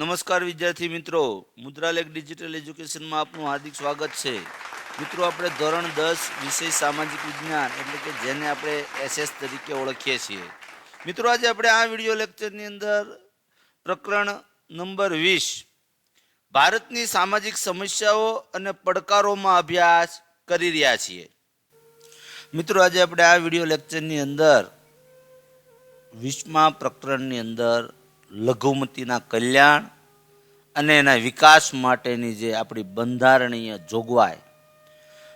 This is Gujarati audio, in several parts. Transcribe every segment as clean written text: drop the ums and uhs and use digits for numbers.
નમસ્કાર વિદ્યાર્થી મિત્રો, મુદ્રાલેખ ડિજિટલ એજ્યુકેશનમાં આપનું હાર્દિક સ્વાગત છે। મિત્રો, આપણે ધોરણ 10 વિષય સામાજિક વિજ્ઞાન એટલે કે જેને આપણે એસએસ તરીકે ઓળખીએ છીએ। મિત્રો, આજે આપણે આ વિડિયો લેક્ચરની અંદર પ્રકરણ નંબર 20 ભારતની સામાજિક સમસ્યાઓ અને પડકારોમાં અભ્યાસ કરી રહ્યા છીએ। મિત્રો, આજે આપણે આ વિડિયો લેક્ચરની અંદર 20મા પ્રકરણની અંદર લઘુમતીના કલ્યાણ અને એના વિકાસ માટેની જે આપણી બંધારણીય જોગવાઈ,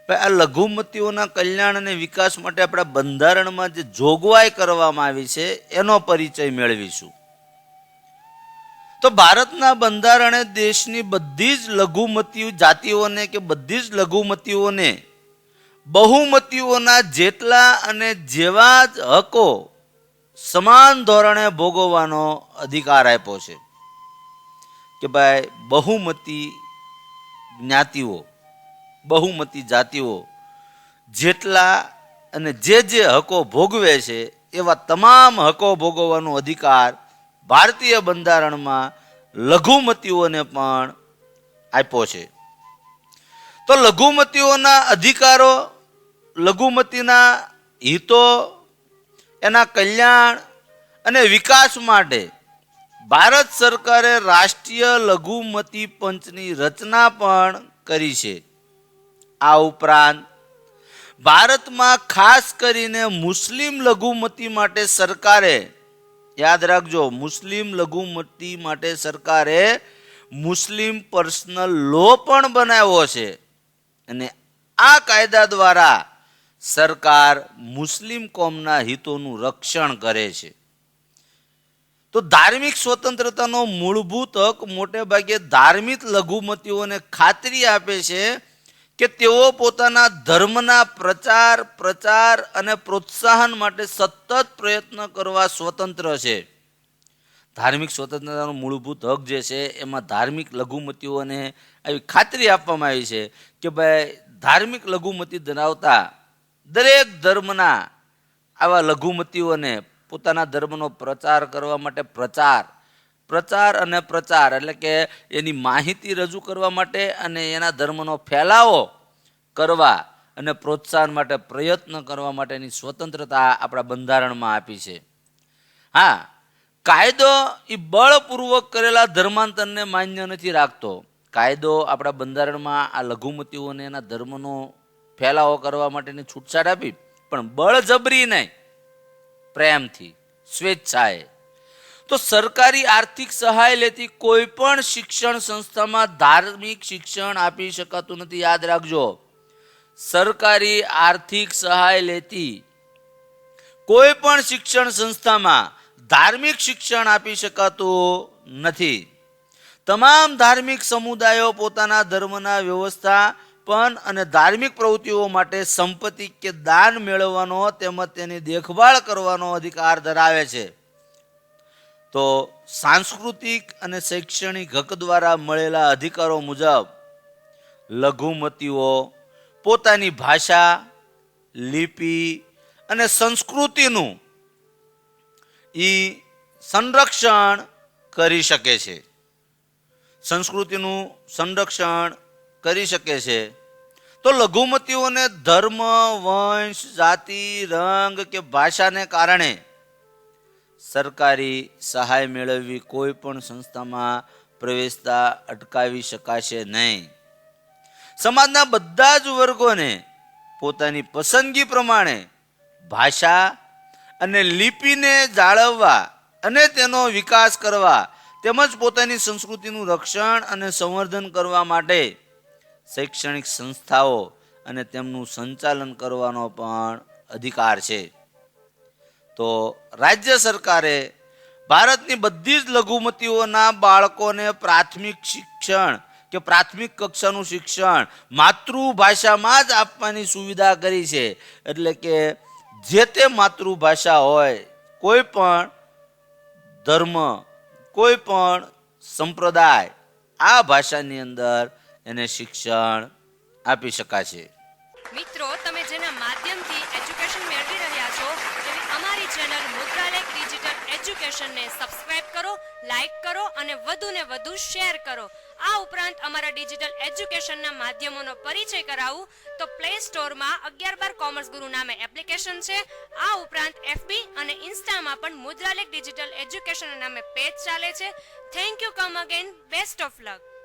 આ લઘુમતીઓના કલ્યાણ અને વિકાસ માટે આપણા બંધારણમાં જે જોગવાઈ કરવામાં આવી છે એનો પરિચય મેળવીશું। તો ભારતના બંધારણે દેશની બધી જ લઘુમતી જાતિઓને કે બધી જ લઘુમતીઓને બહુમતીઓના જેટલા અને જેવા જ હકો સમાન ધોરણે ભોગવવાનો અધિકાર આપ્યો છે કે ભાઈ બહુમતી જ્ઞાતિઓ, બહુમતી જાતિઓ જેટલા અને જે હકો ભોગવે છે એવા તમામ હકો ભોગવવાનો અધિકાર ભારતીય બંધારણમાં લઘુમતીઓને પણ આપ્યો છે। તો લઘુમતીઓના અધિકારો, લઘુમતીના હિતો, એના કલ્યાણ અને વિકાસ માટે ભારત સરકારે રાષ્ટ્રીય લઘુમતી પંચની રચના પણ કરી છે। આ ઉપરાંત ભારતમાં ખાસ કરીને મુસ્લિમ લઘુમતી માટે સરકારે, યાદ રાખજો, મુસ્લિમ લઘુમતી માટે સરકારે મુસ્લિમ પર્સનલ લો પણ બનાવ્યો છે અને આ કાયદા દ્વારા સરકાર મુસ્લિમ કોમના હિતોનું રક્ષણ કરે છે। તો ધાર્મિક સ્વતંત્રતાનો મૂળભૂત હક મોટે ભાગે ધાર્મિક લઘુમતીઓને ખાતરી આપે છે કે તેઓ પોતાના ધર્મના પ્રચાર અને પ્રોત્સાહન માટે સતત પ્રયત્ન કરવા સ્વતંત્ર છે। ધાર્મિક સ્વતંત્રતાનો મૂળભૂત હક જે છે એમાં ધાર્મિક લઘુમતીઓને આવી ખાતરી આપવામાં આવી છે કે ભાઈ ધાર્મિક લઘુમતી ધરાવતા દરેક ધર્મના આવા લઘુમતીઓને પોતાના ધર્મનો પ્રચાર કરવા માટે પ્રચાર એટલે કે એની માહિતી રજૂ કરવા માટે અને એના ધર્મનો ફેલાવો કરવા અને પ્રોત્સાહન માટે પ્રયત્ન કરવા માટેની સ્વતંત્રતા આપણા બંધારણમાં આપી છે। હા, કાયદો એ બળપૂર્વક કરેલા ધર્માંતરને માન્ય નથી રાખતો। કાયદો આપણા બંધારણમાં આ લઘુમતીઓને એના ધર્મનો ફેલાવો કરવા માટેની છૂટછાટ આપી, પણ બળજબરી નહીં, પ્રેમથી, સ્વેચ્છાએ। તો સરકારી આર્થિક સહાય લેતી કોઈ પણ શિક્ષણ સંસ્થામાં ધાર્મિક શિક્ષણ આપી શકાતું નથી। યાદ રાખજો, સરકારી આર્થિક સહાય લેતી કોઈ પણ શિક્ષણ સંસ્થામાં ધાર્મિક શિક્ષણ આપી શકાતું નથી। તમામ ધાર્મિક સમુદાયો પોતાના ધર્મના વ્યવસ્થા અને ધાર્મિક પ્રવૃત્તિઓ માટે સંપત્તિ કે દાન મેળવવાનો તેમજ તેની દેખભાળ કરવાનો અધિકાર ધરાવે છે। તો સાંસ્કૃતિક અને શૈક્ષણિક હક દ્વારા મળેલા અધિકારો મુજબ લઘુમતીઓ પોતાની ભાષા, લિપિ અને સંસ્કૃતિનું સંરક્ષણ કરી શકે છે। સંસ્કૃતિનું સંરક્ષણ કરી શકે છે। તો લઘુમતીઓને ધર્મ, વંશ, જાતિ, રંગ કે ભાષાને કારણે સરકારી સહાય મેળવવી કોઈ પણ સંસ્થામાં પ્રવેશતા અટકાવી શકાશે નહીં। સમાજના બધા જ વર્ગોને પોતાની પસંદગી પ્રમાણે ભાષા અને લિપિને જાળવવા અને તેનો વિકાસ કરવા તેમજ પોતાની સંસ્કૃતિનું રક્ષણ અને સંવર્ધન કરવા માટે શૈક્ષણિક સંસ્થાઓ અને તેમનું સંચાલન કરવાનો પણ અધિકાર છે। તો રાજ્ય સરકારે ભારતની બધી જ લઘુમતીઓના બાળકોને પ્રાથમિક શિક્ષણ કે પ્રાથમિક કક્ષાનું શિક્ષણ માતૃભાષામાં જ આપવાની સુવિધા કરી છે। એટલે કે જે તે માતૃભાષા હોય, કોઈ પણ ધર્મ, કોઈ પણ સંપ્રદાય આ ભાષાની અંદર એને શિક્ષણ આપી શકાશે। મિત્રો, તમે જેના માધ્યમથી એજ્યુકેશન મેળવી રહ્યા છો તેવી અમારી ચેનલ મુદ્રાલેખ ડિજિટલ એજ્યુકેશનને સબસ્ક્રાઇબ કરો, લાઈક કરો અને વધુને વધુ શેર કરો. આ ઉપરાંત અમારા ડિજિટલ એજ્યુકેશનના માધ્યમોનો પરિચય કરાવું તો પ્લે સ્ટોરમાં 11/12 કોમર્સ ગુરુ નામે એપ્લિકેશન છે. આ ઉપરાંત FB અને ઇન્સ્ટામાં પણ મુદ્રાલેખ ડિજિટલ એજ્યુકેશન નામે પેજ ચાલે છે. Thank you. Come again. Best of luck.